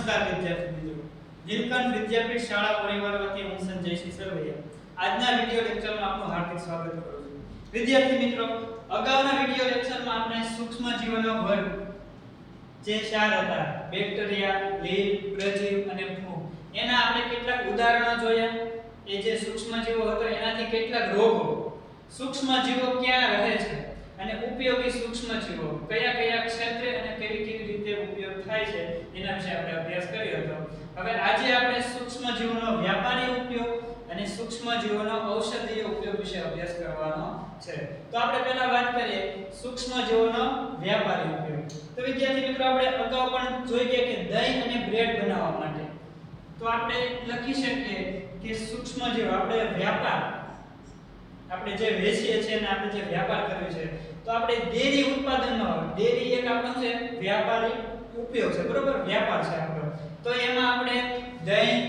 નમસ્કાર વિદ્યાર્થી મિત્રો, નીલકંઠ વિદ્યાપીઠ શાળા પરિવાર વતી હું સંજયસિંહ સરવૈયા આજના વિડિયો લેક્ચરમાં આપનું હાર્દિક સ્વાગત કરું છું. વિદ્યાર્થી મિત્રો, અગાઉના વિડિયો લેક્ચરમાં આપણે સૂક્ષ્મ જીવનો વર્ગ જે 4 હતા બેક્ટેરિયા, લીલ, પ્રજીવ અને ફૂગ, એના આપણે કેટલાક ઉદાહરણો જોયા. એ જે સૂક્ષ્મ જીવો હતો એનાથી કેટલાક રોગો, સૂક્ષ્મ જીવો ક્યાં રહે છે અને ઉપયોગી સૂક્ષ્મ જીવો કયા કયા ક્ષેત્રે અને કેવી કેવી રીતે ઉપયોગ થાય છે એના વિશે આપણે અભ્યાસ કર્યો હતો. હવે આજે આપણે સૂક્ષ્મ જીવોનો વ્યાપારી ઉપયોગ અને સૂક્ષ્મ જીવોનો ઔષધીય ઉપયોગ વિશે અભ્યાસ કરવાનો છે. તો આપણે પહેલા વાત કરીએ સૂક્ષ્મ જીવોનો વ્યાપારી ઉપયોગ. તો વિદ્યાર્થી મિત્રો, આપણે અગાઉ પણ જોઈ ગયા કે દહીં અને બ્રેડ બનાવવા માટે તો આપણે લખી શકીએ કે સૂક્ષ્મ જીવ આપણે વ્યાપાર, આપણે જે વેચીએ છીએ અને આપણે જે વ્યાપાર કર્યો છે તો આપણે ડેરી ઉત્પાદનનો, ડેરી એક આપણો છે વ્યાપારી ઉપયોગ છે, બરોબર, વ્યાપાર છે આપણો. તો એમાં આપણે દહીં,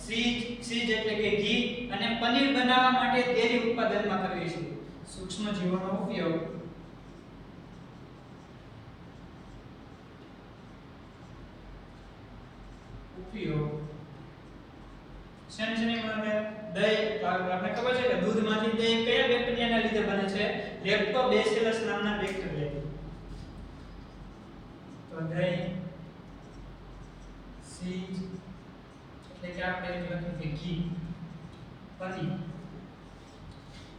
ચીઝ એટલે કે ઘી અને પનીર બનાવવા માટે ડેરી ઉત્પાદનમાં કરીએ છીએ. સૂક્ષ્મ જીવોનો ઉપયોગ શેની માટે? દહીં, આપણે ખબર છે કે દૂધમાંથી દહીં કયા બેક્ટેરિયાના લીધે બને છે? લેક્ટોબેસિલસ નામના બેક્ટેરિયા. તો દહીં, ચીઝ એટલે કે આપણે લખીએ કે ઘી, પનીર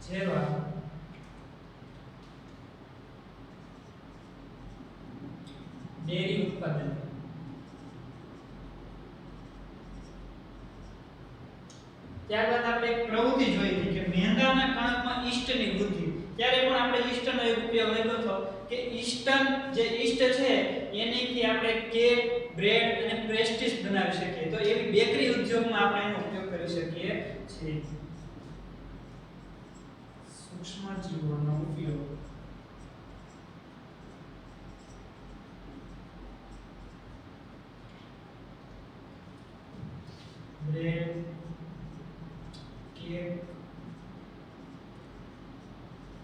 જેવા ડેરી ઉત્પાદન. ત્યારબાદ આપણે એક પ્રવૃત્તિ જોઈ હતી કે મેંદાના કણકમાં ઈસ્ટની વૃદ્ધિ. ત્યારે પણ આપણે ઈસ્ટનો એક ઉપયોગ કર્યો હતો કે ઈસ્ટન, જે ઈસ્ટ છે એનીથી આપણે કેક, બ્રેડ અને પેસ્ટ્રીઝ બનાવી શકીએ. તો એવી બેકરી ઉદ્યોગમાં આપણે એનો ઉપયોગ કરી શકીએ છીએ. સૂક્ષ્મ જીવોનો ઉપયોગ બ્રેડ, કેક,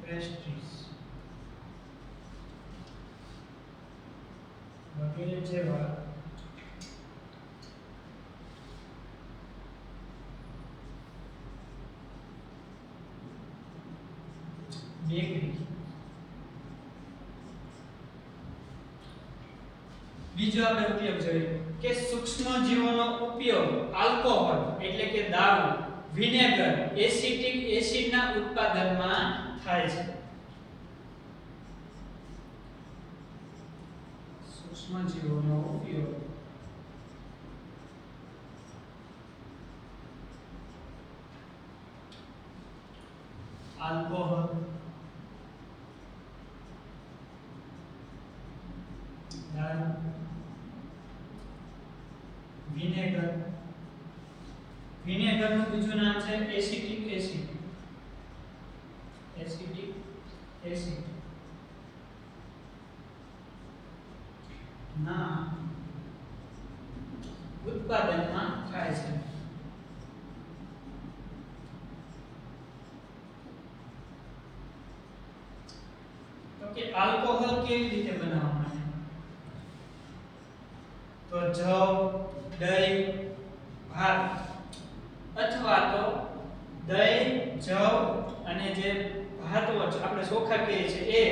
પેસ્ટ્રીઝ વગેરે જેવા બેકરી. બીજો આપણે ઉપયોગ જોઈએ કે સૂક્ષ્મ જીવોનો ઉપયોગ આલ્કોહોલ એટલે કે દારૂ, વિનેગર, એસિટિક એસિડના ઉત્પાદનમાં થાય છે. સૂક્ષ્મ જીવોનો ઉપયોગ આલ્કોહોલ, દારૂ, વિનેગર. વિનેગરનું બીજું નામ છે એસિટિક એસિડ. એસિટિક એસિડ ના ઉત્પાદનમાં થાય છે. તો કે આલ્કોહોલ કેવી રીતે બનાવવામાં આવે? તો જવ, દહીં, ભાત અથવા તો દહીં, જવ અને જે ભાતો આપણે ચોખા કહીએ છીએ એ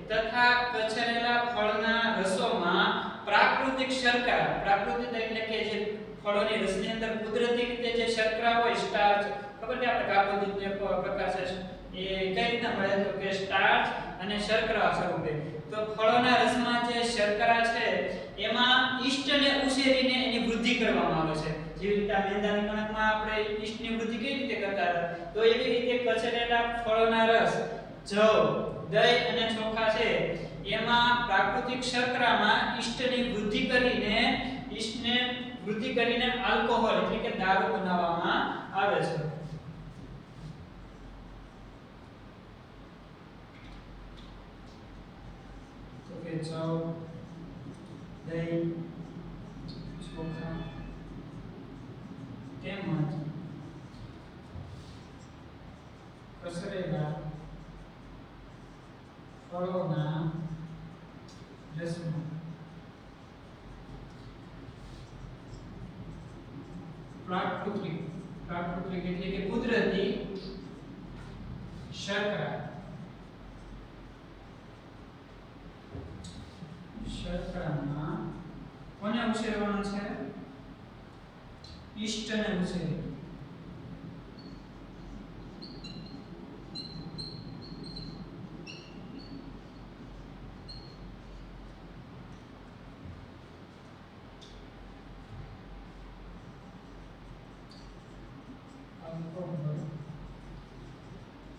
તથા કચરેલા ફળના રસોમાં પ્રાકૃતિક શર્કરા, પ્રાકૃતિક એટલે કે જે ફળોની રસની અંદર કુદરતી રીતે જે શર્કરા હોય, સ્ટાર્ચ, ખબર છે આપણે કાર્બોદિતનો પ્રકાર છે એ કઈ રીતના મળે? તો કે સ્ટાર્ચ અને શર્કરા સ્વરૂપે. તો ફળોના રસમાં જે શર્કરા છે એમાં ઈસ્ટને ઉછેરીને એની વૃદ્ધિ કરવામાં આવે છે. જેવી રીતે મેંદાની કણકમાં આપણે ઈસ્ટની વૃદ્ધિ કેવી રીતે કરતા હતા, તો એવી રીતે કચરેલા ફળોના રસ, જવ, દહીં અને ચોખા છે એમાં પ્રાકૃતિક શર્કરામાં ઈસ્ટની વૃદ્ધિ કરીને આલ્કોહોલ એટલે કે દારૂ બનાવવામાં આવે છે. તો કે જવ, દહીં, ચોખા તેમજ કચરેલા ફળોના રસમાં પ્રાકૃતિક એટલે કે કુદરતી શર્કરામાં કોને ઉછેરવાનું છે? ઈસ્ટને ઉછેરવું.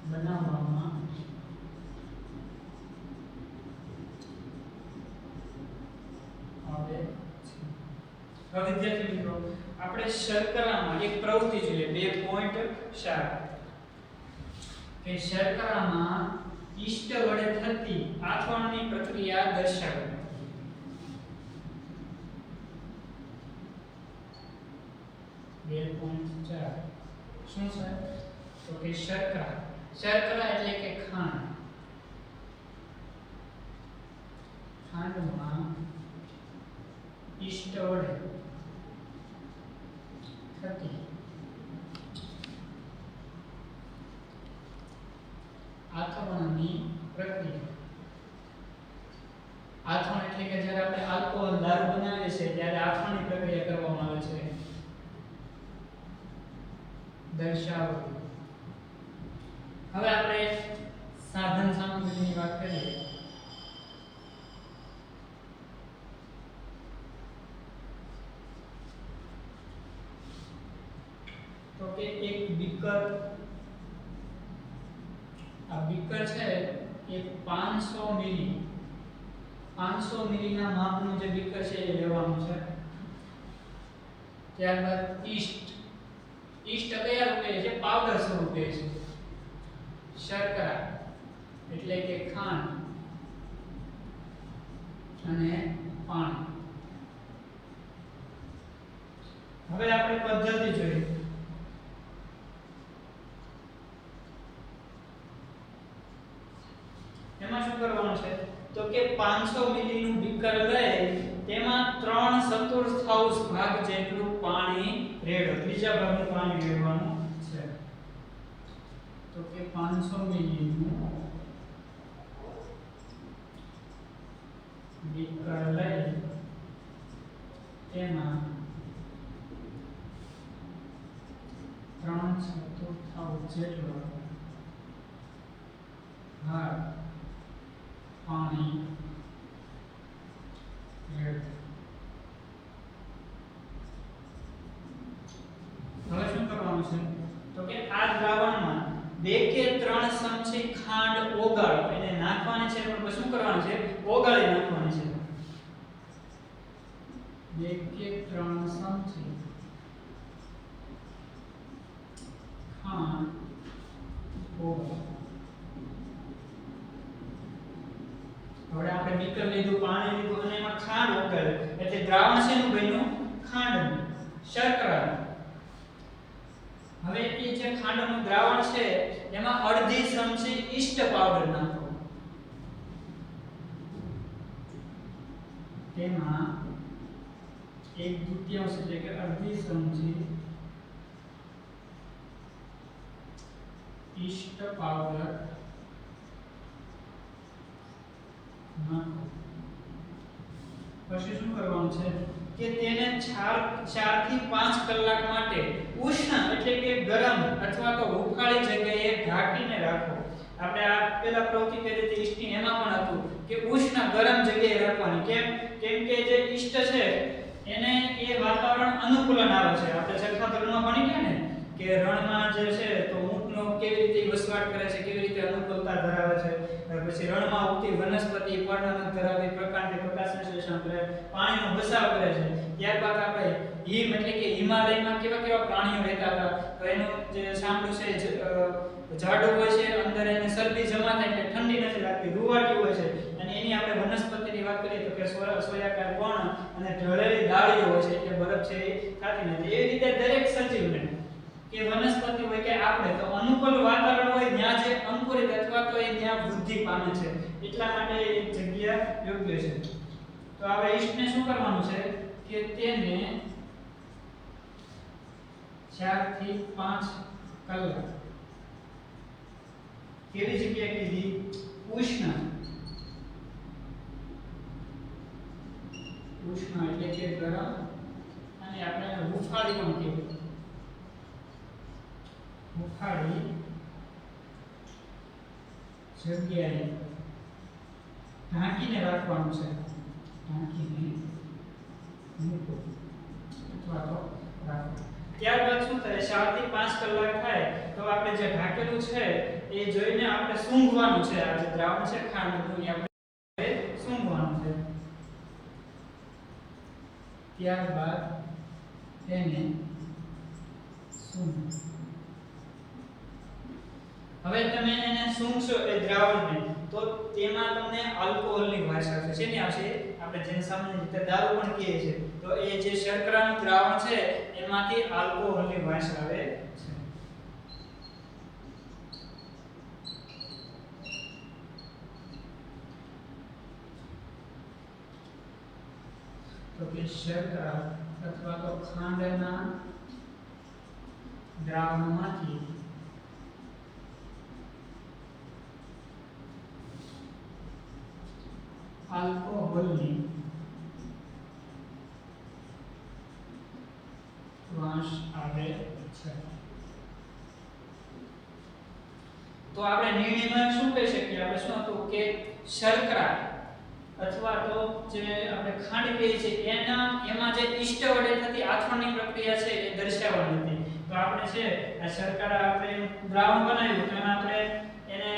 બનાવવામાં આવે છે. હવે વિદ્યાર્થી મિત્રો આપણે શર્કરામાં એક પ્રવૃત્તિ જોઈએ 2.4 કે શર્કરામાં ઈસ્ટ વડે થતી આથવણની પ્રક્રિયા દર્શાવો. 2.4 શું છે? તો કે શર્કરા એટલે કે ખાંડમાં ઈસ્ટ વડે થતી આથવણની પ્રક્રિયા. આથવણ એટલે કે જ્યારે આપણે આલ્કોહોલ દારૂ બનાવીએ છીએ ત્યારે આથવણની પ્રક્રિયા કરવામાં આવે છે. દર્શાવો. હવે આપણે સાધન સામગ્રીની વાત કરીએ. તો કે એક બીકર, આ બીકર છે એ 500 મિલી ના માપનું જે બીકર છે એ લેવાનું છે. ત્યારબાદ ઈસ્ટ કયા રૂપે છે? પાવડર સ્વરૂપે છે. શર્કરા એટલે કે ખાંડ અને પાણી. હવે આપણે પદ્ધતિ જોઈએ. એમાં શું કરવાનું છે? તો કે 500 મિલી નું બીકર લઈ તેમાં 3/4 ભાગ જેટલું પાણી રેડો. બીજા ભાગનું પાણી રેડવાનું છે. તો કે 500 મિલી નું બીકર લઈ તેમાં 3/4 જેટલો ભાગ પાણી રેડો. હવે શું કરવાનું છે? તો કે આ દ્રાવણમાં 2 કે 3 ચમચી ખાંડ ઓગાળી એને નાખવાની છે. પણ શું કરવાનું છે? ઓગાળી નાખવાની છે. 2 કે 3 ચમચી ખાંડ ઓગાળી. હવે આપણે બીકર લીધું, પાણી લીધું અને એમાં ખાંડ ઓગાળી એટલે દ્રાવણ શેનું બન્યું? ખાંડનું, શર્કરાનું. હવે એ જે ખાંડનું દ્રાવણ છે એમાં અડધી ચમચી ઈસ્ટ પાવડર નાખો. તેમાં 1/2 એટલે કે અડધી ચમચી ઈસ્ટ પાવડર નાખો. પછી શું કરવાનું છે કે તેને 4 થી 5 કલાક માટે ઉષ્ણ એટલે કે ગરમ અથવા તો હુફાળી જગ્યાએ ઢાંકીને રાખો. આપણે આ પહેલા પ્રવૃત્તિ કરી હતી ઈસ્ટની, એમાં પણ હતું કે ઉષ્ણ ગરમ જગ્યાએ રાખવાની. કેમ કે જે ઈસ્ટ છે એને એ વાતાવરણ અનુકૂલન આવે છે. આપણે છઠ્ઠા ધોરણમાં ભણી ગયા ને કે રણમાં જે છે તો ઊંટનો કેવી રીતે વસવાટ કરે છે, કેવી રીતે અનુકૂળતા ધરાવે છે. પછી રણમાં ઉગતી વનસ્પતિ પર્ણન ધરાવી પ્રકાંડ પ્રકાશ સંશ્લેષણ કરે, પાણીનો બચાવ કરે છે. ત્યારબાદ આપણે હિમ એટલે કે હિમાલયમાં કેવા પ્રાણીઓ રહેતા હતા. તો એનું જે સાંભળ્યું છે જાડું હોય છે, અંદર એને શરદી જમા થાય એટલે ઠંડી નથી લાગતી, રૂવાટી હોય છે. અને એની આપણે વનસ્પતિની વાત કરીએ તો કે સોયાકાર પર્ણ અને ઢળેલી ડાળીઓ હોય છે એટલે બરફ છે એ થતી નથી. એવી રીતે દરેક સજીવને કે વનસ્પતિ હોય કે આપણે તો અનુકૂળ વાતાવરણ હોય ત્યાં જે અંકુરિત અથવા તો એ ત્યાં વૃદ્ધિ પામે છે. એટલા માટે એ જગ્યા યોગ્ય છે. તો હવે ઈસ્ટને શું કરવાનું છે કે તેને 4 થી 5 કલાક કેવી જગ્યાએ કીધી ઉષ્ણ એટલે કે ગરમ અને આપણે હુફાળી પણ કહેવાય હુફાળી જગ્યાએ ઢાંકીને રાખવાનું છે ઢાંકીને મૂકો અથવા તો રાખો ત્યારબાદ શું થાય 4 થી 5 કલાક થાય તો આપણે જે ઢાંકેલું છે એ જોઈને આપણે સૂંઘવાનું છે આ જે દ્રાવણ છે ખાંડનું એ આપણે સૂંઘવાનું છે ત્યારબાદ તેને સૂંઘો હવે તમે એને સૂંઘશો એ દ્રાવણને તો તેમાં તમને આલ્કોહોલની વાસ આવશે શેની આવશે આપણે જેને સામાન્ય રીતે દારૂ પણ કહીએ છીએ તો એ જે શર્કરાનું દ્રાવણ છે એમાંથી આલ્કોહોલની વાસ આવે છે તો કે શર્કરા અથવા તો ખાંડના દ્રાવણમાંથી આલ્કોહોલની વાસ આવે છે તો આપણે નિર્ણયમાં શું કહી શકીએ આપણે શું હતું કે શર્કરા અથવા તો જે આપણે ખાંડ કહીએ છીએ એમાં જે ઈષ્ટ વડે થતી આથવણની પ્રક્રિયા છે એ દર્શાવવાની હતી તો આપણે છે આ શર્કરા આપણે દ્રાવણ બનાવ્યું તો એમાં આપણે એને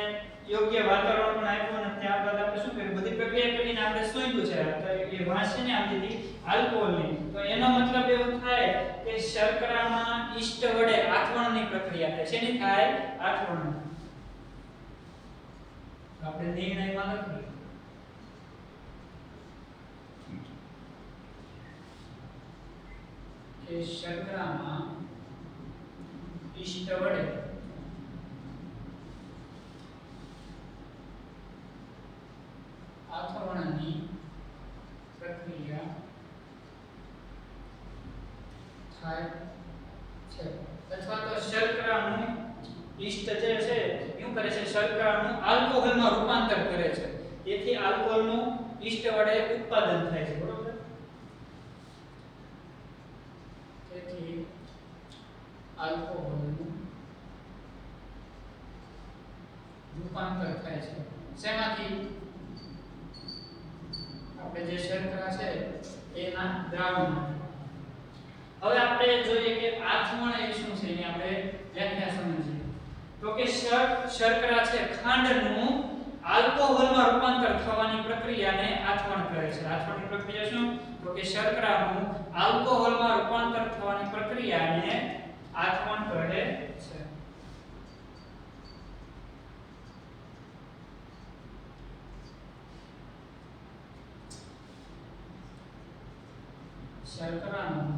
યોગ્ય વાતાવરણ પણ આપ્યું અને ત્યારબાદ આપણે શું કર્યું બધી પ્રક્રિયા કરીને આપણે સૂંઘ્યું છે તો એ વાસ છે ને આવતી હતી આલ્કોહોલની તો એનો મતલબ એવો થાય કે શર્કરામાં ઈષ્ટ વડે આથવણની પ્રક્રિયા થાય શેની થાય આથવણ આપણે નિર્ણયમાં લખીએ કે શર્કરામાં ઈષ્ટ વડે આથવણની પ્રક્રિયા થાય છે અથવા તો શર્કરાનું ઈષ્ટ જે છે શું કરે છે શર્કરાનું આલ્કોહોલમાં રૂપાંતર કરે છે તેથી આલ્કોહોલનું ઈષ્ટ વડે ઉત્પાદન થાય છે બરોબર તેથી આલ્કોહોલનું રૂપાંતર થાય છે શેમાંથી આપણે જે શર્કરા છે એના દ્રાવણમાં હવે આપણે જોઈએ કે આથવણ એ શું છે એની આપણે વ્યાખ્યા સમજીએ તો કે શર્કરા છે ખાંડનું આલ્કોહોલમાં રૂપાંતર થવાની પ્રક્રિયાને આથવણ કહે છે આથવણની પ્રક્રિયા શું તો કે શર્કરાનું આલ્કોહોલમાં રૂપાંતર થવાની પ્રક્રિયાને આથવણ કહે છે શર્કરાનું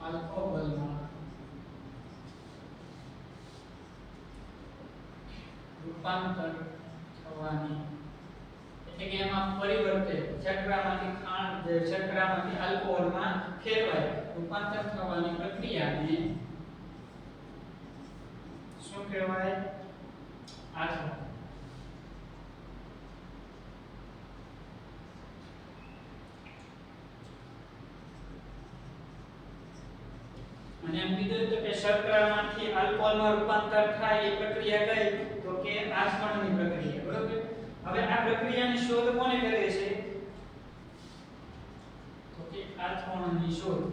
આલ્કોહોલમાં રૂપાંતર થવાની એટલે કે એમાં પરિવર્તે શર્કરામાંથી ખાંડ શર્કરામાંથી આલ્કોહોલમાં ફેરવાય રૂપાંતર થવાની પ્રક્રિયાને શું કહેવાય આથવણ અને એમ કીધું તો કે શર્કરામાંથી આલ્કોહોલમાં રૂપાંતર થાય એ પ્રક્રિયા કઈ તો કે આથવણની પ્રક્રિયા બરોબર હવે આ પ્રક્રિયાની શોધ કોણે કરી છે તો કે આથવણની શોધ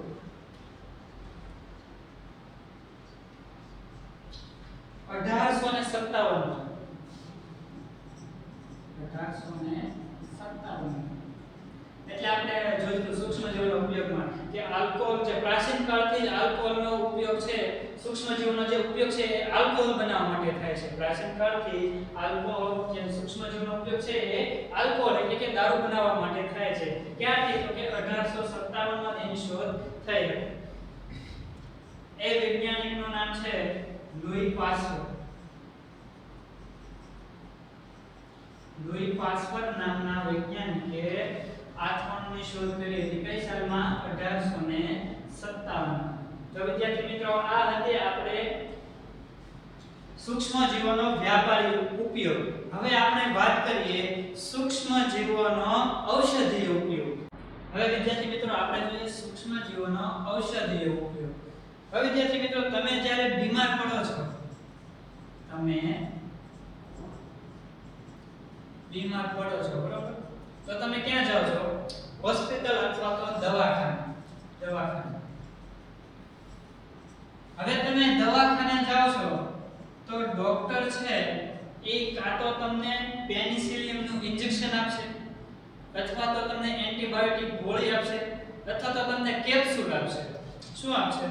1857 એટલે આપણે જોયું તો સૂક્ષ્મજીવોના ઉપયોગમાં કે આલ્કોહોલ જે પ્રાચીન કાળથી જ આલ્કોહોલનો ઉપયોગ છે સૂક્ષ્મજીવોનો જે ઉપયોગ છે એ આલ્કોહોલ બનાવવા માટે થાય છે પ્રાચીન કાળથી આલ્કોહોલ જે સૂક્ષ્મજીવોનો ઉપયોગ છે એ આલ્કોહોલ એટલે કે દારૂ બનાવવા માટે થાય છે ક્યાંથી તો કે 1857 માં એની શોધ થઈ એ વૈજ્ઞાનિકનું નામ છે લુઈ પાસ્ચર નામના વૈજ્ઞાનિકે આથોણની શોધ કરી હતી કઈ સાલમાં 1857. તો વિદ્યાર્થી મિત્રો આ હતી આપણે સૂક્ષ્મ જીવોનો વ્યાપારી ઉપયોગ. હવે આપણે વાત કરીએ સૂક્ષ્મ જીવોનો ઔષધીય ઉપયોગ. હવે વિદ્યાર્થી મિત્રો આપણે જોઈએ સૂક્ષ્મ જીવોનો ઔષધીય ઉપયોગ. હવે વિદ્યાર્થી મિત્રો તમે જ્યારે બીમાર પડો છો, બરોબર, તો તમે ક્યાં જાઓ છો? હોસ્પિટલ અથવા તો દવાખાને. હવે તમે દવાખાને જાઓ છો તો ડોક્ટર છે એ કાં તો તમને પેનિસિલિન નું ઇન્જેક્શન આપશે, અથવા તો તમને એન્ટીબાયોટિક ગોળી આપશે, અથવા તો તમને કેપ્સ્યુલ આપશે. શું આપશે?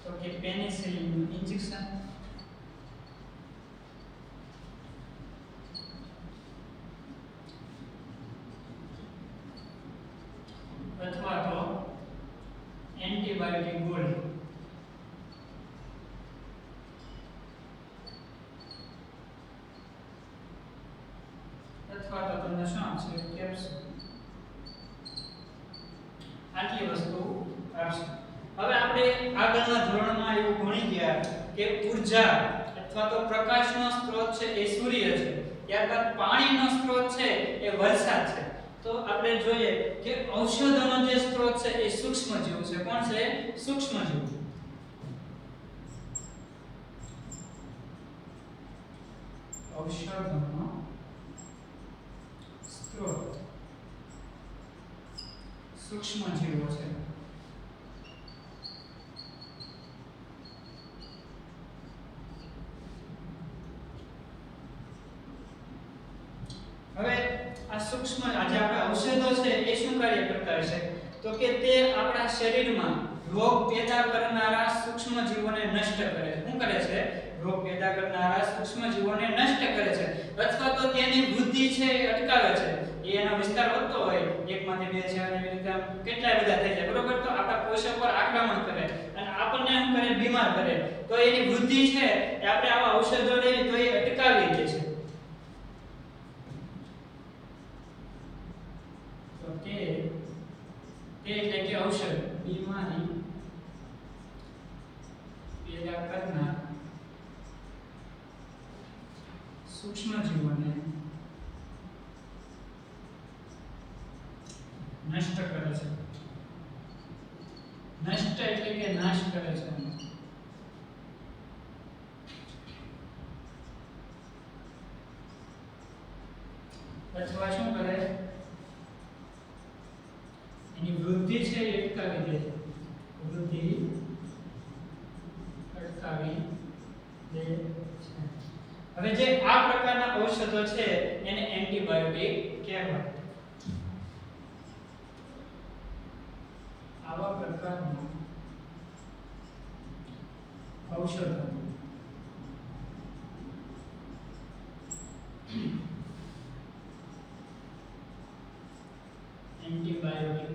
તો કે પેનિસિલિન નું ઇન્જેક્શન, અથવા તો એન્ટીબાયોટિક ગોળી. અથવા તો તમને શું આપશે? કેપ્સ્યુલ. આટલી વસ્તુ આપશે. હવે આપણે આગળના ધોરણમાં એવું ભણી ગયા કે ઉર્જા અથવા તો પ્રકાશનો સ્ત્રોત છે એ સૂર્ય છે, ત્યારબાદ પાણીનો સ્ત્રોત છે એ વરસાદ છે. તો આપણે જોઈએ કે ઔષધોનો જે સ્ત્રોત છે એ સૂક્ષ્મજીવ છે. કોણ છે? સૂક્ષ્મજીવ. ઔષધોનો સ્ત્રોત સૂક્ષ્મજીવો છે. હવે આ સૂક્ષ્મ આજે આપણે ઔષધો છે એ શું કાર્ય કરતા હશે? તો કે તે આપણા શરીરમાં રોગ પેદા કરનારા સૂક્ષ્મ જીવોને નષ્ટ કરે છે. શું કરે છે? રોગ પેદા કરનારા સૂક્ષ્મ જીવોને નષ્ટ કરે છે, અથવા તો તેની વૃદ્ધિ છે એ અટકાવે છે. એનો વિસ્તાર વધતો હોય, એકમાંથી બે છે અને એવી રીતે કેટલાય બધા થઈ જાય, બરોબર. તો આપણા કોષો પર આક્રમણ કરે અને આપણને શું કરે? બીમાર કરે. તો એની વૃદ્ધિ છે એ આપણે આવા ઔષધો લઈએ તો એ અટકાવી દે છે. તો તે એટલે કે ઔષધ બીમારી પેદા કરનાર સૂક્ષ્મ જીવોને નષ્ટ કરે છે. નષ્ટ એટલે કે નાશ કરે છે. અથવા શું કરે? એની વૃદ્ધિ છે એ અટકાવી દે છે. વૃદ્ધિ અટકાવી દે છે. હવે જે આ પ્રકારના ઔષધો છે એને એન્ટીબાયોટિક કહેવાય. આવા પ્રકારના ઔષધો એન્ટીબાયોટિક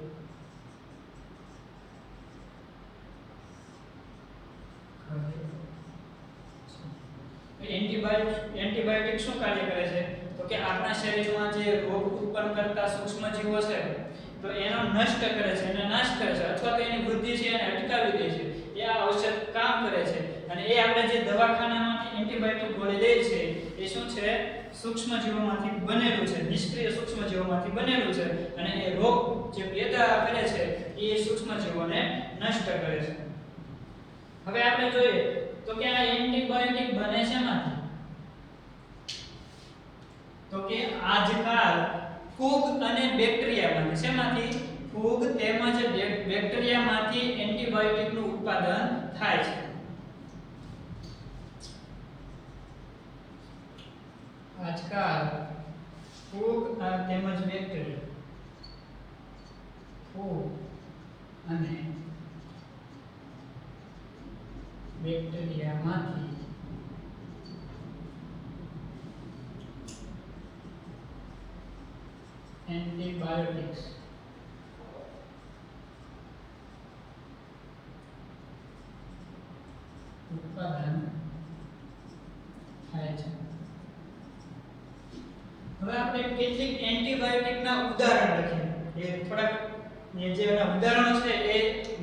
એન્ટીબાયોટિક શું કાર્ય કરે છે? તો કે આપણા શરીરમાં જે રોગ ઉત્પન્ન કરતા સૂક્ષ્મ જીવો છે તો એનો નષ્ટ કરે છે, એને નાશ કરે છે, અથવા તો એની વૃદ્ધિ છે એને અટકાવી દે છે. એ આ ઔષધ કામ કરે છે. અને એ આપણે જે દવાખાનામાંથી એન્ટીબાયોટિક ગોળી લઈએ છે એ શું છે? સૂક્ષ્મ જીવોમાંથી બનેલું છે, નિષ્ક્રિય સૂક્ષ્મ જીવોમાંથી બનેલું છે. અને એ રોગ જે પેદા કરે છે એ સૂક્ષ્મ જીવોને નષ્ટ કરે છે. હવે આપણે જોઈએ તો કે આ એન્ટીબાયોટિક બને શેમાંથી? તો કે આજકાલ ફૂગ અને બેક્ટેરિયામાંથી. શેમાંથી? ફૂગ તેમજ બેક્ટેરિયામાંથી એન્ટીબાયોટિકનું ઉત્પાદન થાય છે. આજકાલ ફૂગ તેમજ બેક્ટેરિયામાંથી એન્ટીબાયોટિક્સ ઉત્પાદન થાય છે. હવે હવે આપણે કેટલીક એન્ટીબાયોટિકના ઉદાહરણ લખીએ. એ થોડાક જે ઉદાહરણો છે એ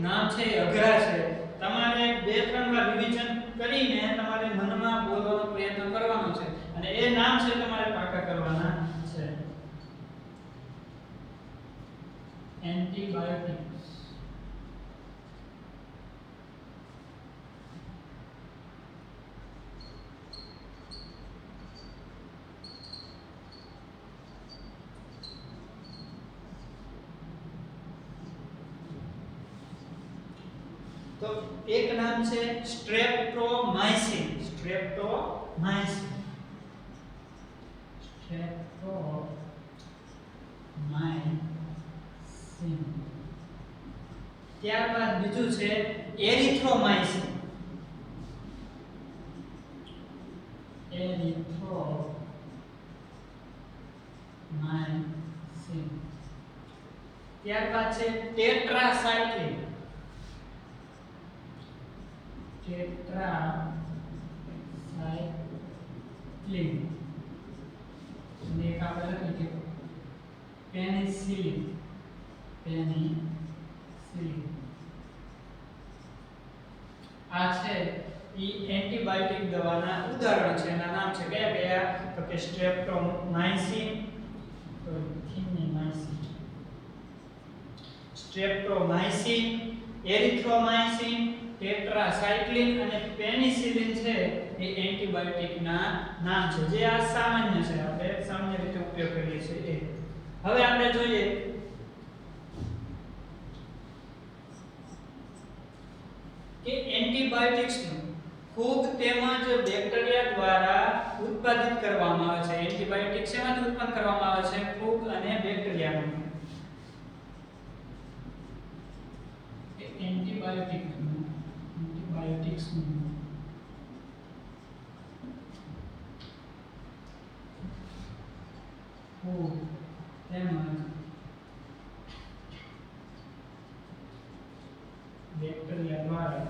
નામ છે એ અઘરા છે. તમારે 2-3 વાર રિવિઝન કરીને તમારે મનમાં બોલવાનો પ્રયત્ન કરવાનો છે અને એ નામ છે તમારે પાકા કરવાના છે. એન્ટીબાયોટિક્સ. તો એક નામ છે સ્ટ્રેપ્ટોમાઇસિન. સ્ટ્રેપ્ટોમાઇસિન. ત્યારબાદ બીજું છે એરિથ્રોમાઇસિન. ત્યારબાદ છે ટેટ્રાસાઇક્લિન. અને એક આપણે લખી કે પેનિસિલિન. આ છે ઈ એન્ટીબાયોટિક દવાના ઉદાહરણો છે. એના નામ છે કયા કયા? તો કે સ્ટ્રેપ્ટોમાઇસિન, એરિથ્રોમાઇસિન, ટેટ્રાસાઇક્લિન અને પેનિસિલિન છે એ એન્ટીબાયોટિકના નામ છે જે આ સામાન્ય છે, આપણે સામાન્ય રીતે ઉપયોગ કરીએ છીએ. હવે આપણે જોઈએ કે એન્ટીબાયોટિક્સનું ફૂગ તેમજ બેક્ટેરિયા દ્વારા ઉત્પાદિત કરવામાં આવે છે. એન્ટીબાયોટિક શેમાંથી ઉત્પન્ન કરવામાં આવે છે? ફૂગ અને બેક્ટેરિયામાંથી. એન્ટીબાયોટિક્સનું ફૂગ તેમજ બેક્ટેરિયા દ્વારા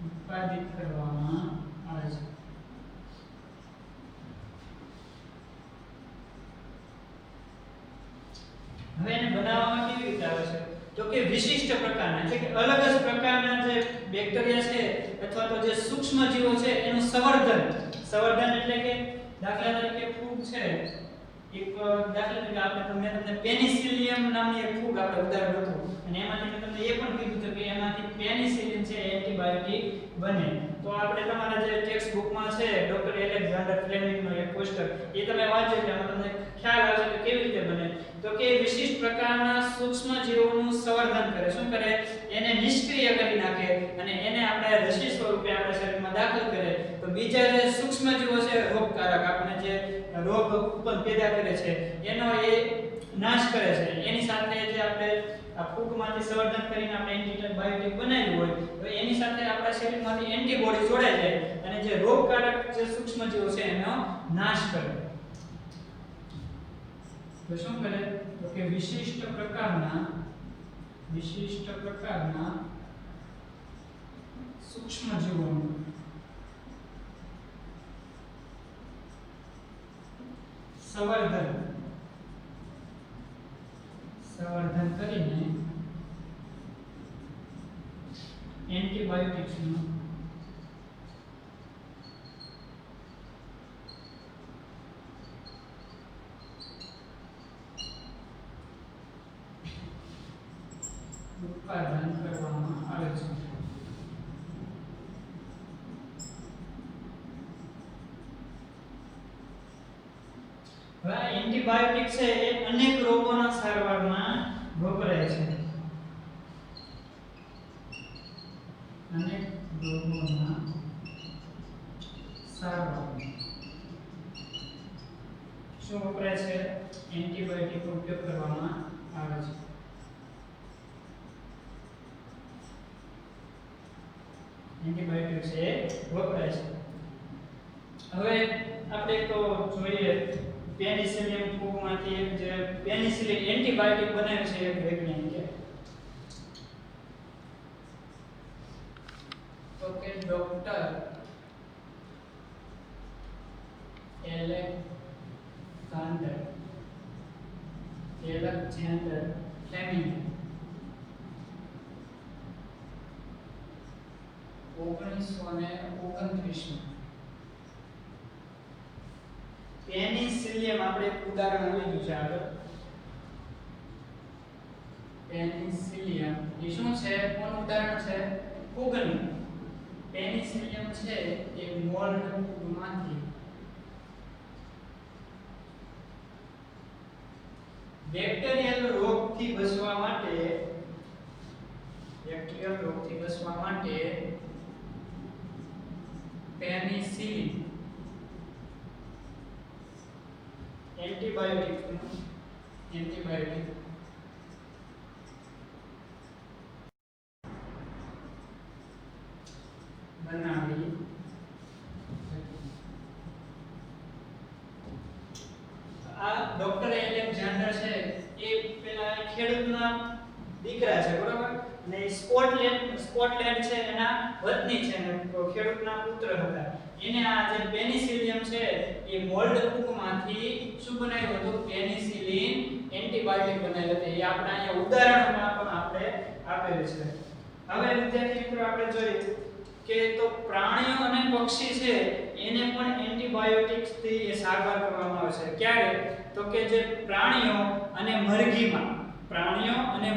ઉત્પાદિત કરવામાં આવે છે. હવે એને બનાવવામાં કેવી રીતે આવે છે? તો કે વિશિષ્ટ પ્રકારના, એટલે કે અલગ જ પ્રકારના જે બેક્ટેરિયા છે અથવા તો જે સૂક્ષ્મ જીવો છે એનું સંવર્ધન એટલે કે દાખલા તરીકે ફૂગ છે. એક દાખલા તરીકે આપણે તમને પેનિસિલિયમ નામની એક ફૂગ આપણે ઉદાહરણ હતું અને એમાંથી મેં તમને એ પણ કીધું હતું કે એમાંથી પેનિસિલિન છે એન્ટીબાયોટિક બને. તો આપણે તમારા જે ટેક્સ્ટ બુકમાં છે ડોક્ટર એલેક્ઝાન્ડર ફ્લેમિંગનો એક પોસ્ટર એ તમે વાંચો એટલે એમાં તમને ખ્યાલ આવશે કે કેવી રીતે બને. તો કે વિશિષ્ટ પ્રકારના સૂક્ષ્મ જીવોનું સંવર્ધન કરે. શું કરે? એને નિષ્ક્રિય કરી નાખે અને એને આપણે રસી સ્વરૂપે આપણા શરીરમાં દાખલ કરે. તો બીજા જે સૂક્ષ્મ જીવો છે રોગકારક, આપણે જે રોગ ઉત્પન્ન પેદા કરે છે એનો એ નાશ કરે છે. એની સાથે જે આપણે આ ફૂગમાંથી સંવર્ધન કરીને આપણે એન્ટીબાયોટિક બનાવ્યું હોય તો એની સાથે આપણા શરીરમાંથી એન્ટીબોડી જોડાઈ જાય અને જે રોગકારક જે સૂક્ષ્મ જીવો છે એનો નાશ કરે. તો શું કરે? તો કે વિશિષ્ટ પ્રકારના સૂક્ષ્મ જીવોનું સંવર્ધન કરીને એન્ટીબાયોટિક્સનું ઉત્પાદન કરવામાં આવે છે. હવે એન્ટીબાયોટિક છે એ અનેક રોગોના સારવારમાં વપરાય છે. અનેક રોગોના સારવારમાં શું વપરાય છે? એન્ટીબાયોટિકનો ઉપયોગ કરવામાં આવે છે. એન્ટીબાયોટિક છે વપરાય છે. હવે આપણે તો જોઈએ પેનિસિલિન ફૂગમાંથી એક જે પેનિસિલિન એન્ટીબાયોટિક બનાવે છે એક વૈજ્ઞાનિકે, તો કે ડોક્ટર એલેક્ઝાન્ડર ફ્લેમિંગ 1929 પેનિસિલિયમ આપણે ઉદાહરણ લીધું છે આગળ પેનિસિલિયમ એ શું છે કોનું ઉદાહરણ છે ફૂગનું પેનિસિલિયમ છે એ મોલ્ડ ફૂગમાંથી બેક્ટેરિયલ રોગથી બચવા માટે પેનિસિલિન એન્ટીબાયોટિક બનાવી આ ડોક્ટર એલેક્ઝાન્ડર છે એ પેલા ખેડૂતના દીકરા છે બરોબર ને સ્કોટલેન્ડ છે એના વતની છે ને ખેડૂતના પુત્ર હતા એને આ જે પેનિસિલિયમ છે એ મોલ્ડ ફૂગમાંથી શું બનાવ્યું હતું પેનિસિલિન એન્ટીબાયોટિક બનાવ્યું હતું એ આપણે અહીંયા ઉદાહરણમાં પણ આપણે આપેલું છે હવે વિદ્યાર્થી મિત્રો આપણે જોઈએ કે તો પ્રાણીઓ અને પક્ષી છે એને પણ એન્ટીબાયોટિક્સ થી સારવાર કરવામાં આવે છે ક્યારે તો કે જે પ્રાણીઓ અને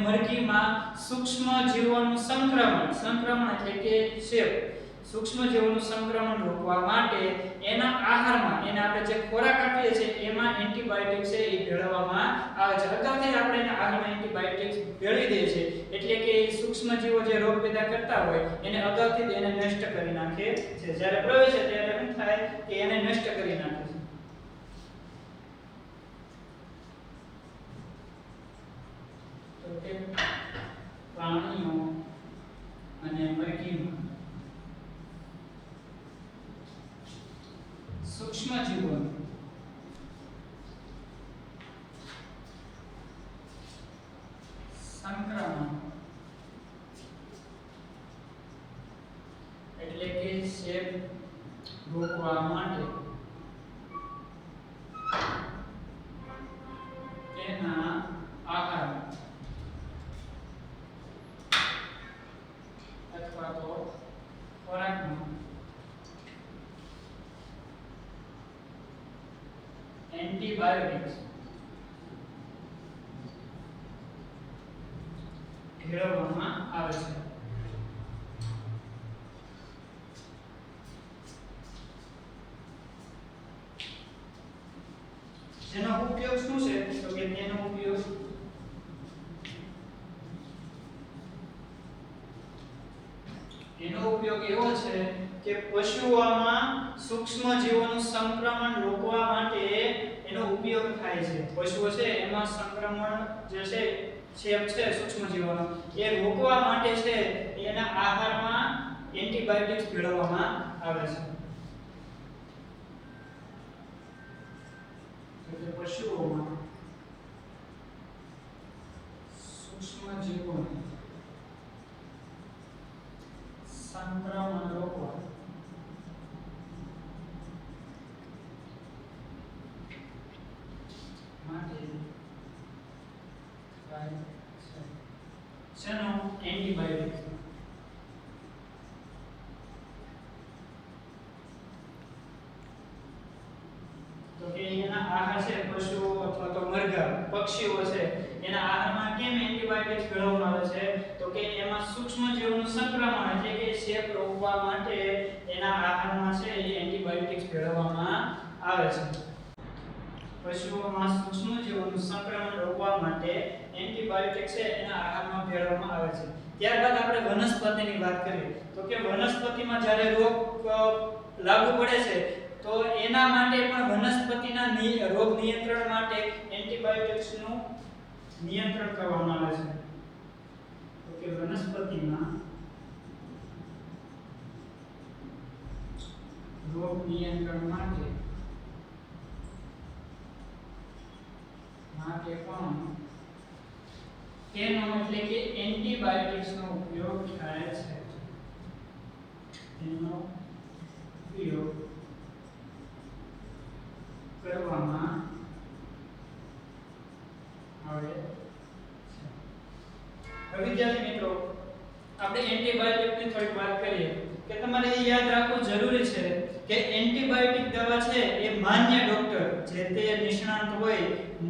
મરઘીમાં સૂક્ષ્મ જીવોનું સંક્રમણ એટલે કે ચેપ સૂક્ષ્મ જીવોનું સંક્રમણ રોકવા માટે એના આહારમાં એને આપણે જે ખોરાક આપીએ છીએ એમાં એન્ટીબાયોટિક્સ છે એ ભેળવવામાં આવે છે અગાઉથી આપણે એના આહારમાં એન્ટીબાયોટિક્સ ભેળવી દઈએ છીએ એટલે કે સૂક્ષ્મ જીવો જે રોગ પેદા કરતા હોય એને અગાઉથી એને નષ્ટ કરી નાખે છે જ્યારે પ્રવેશે ત્યારે શું થાય કે એને નષ્ટ કરી નાખે છે તો કે પ્રાણીઓ અને મરઘીમાં સૂક્ષ્મ જીવો સંક્રમણ એટલે કે ચેપ રોકવા માટે તેના આહાર અથવા તો ખોરાકમાં એન્ટીબાયોટિક્સ ભેળવવામાં આવે છે જેનો ઉપયોગ શું છે તો કે તેનો ઉપયોગ એવો છે કે પશુઓમાં સૂક્ષ્મ જીવોનું સંક્રમણ રોકવા માટે એનો ઉપયોગ થાય છે પશુઓ છે એમાં સંક્રમણ જે છે ચેપ છે સૂક્ષ્મ જીવોનો એ રોકવા માટે છે એના આહારમાં એન્ટીબાયોટિક્સ ભેળવવામાં આવે છે એટલે પશુઓમાં સૂક્ષ્મ જીવોનું સંક્રમણ રોકવા માટે શેનો એન્ટીબાયોટિક્સ તો કે એના આહાર છે પશુઓ અથવા તો મરઘા પક્ષીઓ છે એના આહારમાં કેમ એન્ટીબાયોટિક્સ ભેળવવામાં આવે છે તો કે એમાં સૂક્ષ્મ જીવોનું સંક્રમણ એટલે કે ચેપ રોકવા માટે એના આહારમાં છે એ એન્ટીબાયોટિક્સ ભેળવવામાં આવે છે પશુઓમાં સૂક્ષ્મ જીવોનું સંક્રમણ રોકવા માટે એન્ટીબાયોટિક્સ છે એના આહારમાં ભેળવવામાં આવે છે ત્યારબાદ આપણે વનસ્પતિની વાત કરીએ તો કે વનસ્પતિમાં જ્યારે રોગ લાગુ પડે છે તો એના માટે પણ વનસ્પતિના રોગ નિયંત્રણ માટે એન્ટીબાયોટિક્સનું નિયંત્રણ કરવામાં આવે છે તો કે વનસ્પતિમાં રોગ નિયંત્રણ માટે પણ તેનો એટલે કે એન્ટીબાયોટિક્સનો ઉપયોગ થાય છે તેનો ઉપયોગ મિત્રો આપણે એન્ટીબાયોટિકની થોડી વાત કરીએ કે તમારે એ યાદ રાખવું જરૂરી છે કે એન્ટીબાયોટિક દવા છે એ માન્ય ડોક્ટર જે તે નિષ્ણાત હોય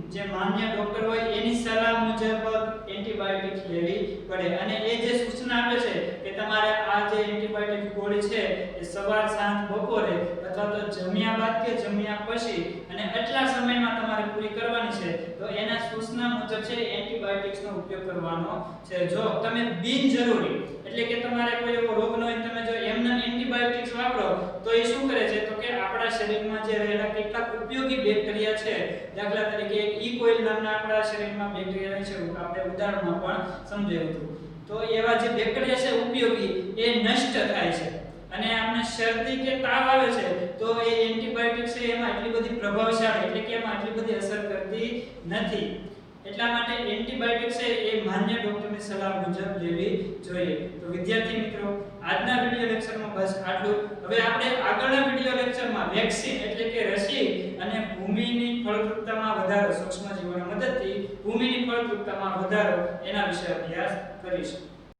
જે માન્ય ડોક્ટર હોય એની સલાહ મુજબ એન્ટીબાયોટિક લેવી પડે અને એ જે સૂચના આપે છે કે તમારે આ જે એન્ટીબાયોટિક ગોળી છે એ સવાર સાંજ બપોરે અથવા તો જમ્યા બાદ કે જમ્યા પછી અને આટલા સમયમાં તમારે પૂરી કરવાની છે તો એના સૂચના મુજબ છે એન્ટીબાયોટિક્સનો ઉપયોગ કરવાનો છે જો તમે બિનજરૂરી એટલે કે તમારે કોઈ એવો રોગ ન હોય તમે જો એમના એન્ટીબાયોટિક્સ વાપરો તો એ શું કરે છે તો કે આપણા શરીરમાં જે રહેલા કેટલાક ઉપયોગી બેક્ટેરિયા છે દાખલા તરીકે ઈ કોઇલ નામના આપણા શરીરમાં બેક્ટેરિયા છે આપણે ઉદાહરણમાં પણ સમજાવ્યું હતું તો એવા જે બેક્ટેરિયા છે ઉપયોગી એ નષ્ટ થાય છે અને આપણે શરદી કે તાવ આવે છે તો એ એન્ટીબાયોટિક્સ છે એમાં એટલી બધી પ્રભાવશાળી એટલે કે એમાં એટલી બધી અસર કરતી નથી એટલા માટે એન્ટીબાયોટિક્સ છે એ માન્ય ડોક્ટરની સલાહ મુજબ લેવી જોઈએ તો વિદ્યાર્થી મિત્રો આજના વિડિયો લેક્ચરમાં બસ આટલું હવે આપણે આગળના વિડિયો લેક્ચરમાં વેક્સિન એટલે કે રસી અને ભૂમિની ફળદ્રુપતામાં વધારો સૂક્ષ્મજીવોની મદદથી ભૂમિની ફળદ્રુપતામાં વધારો એના વિશે અભ્યાસ કરીશું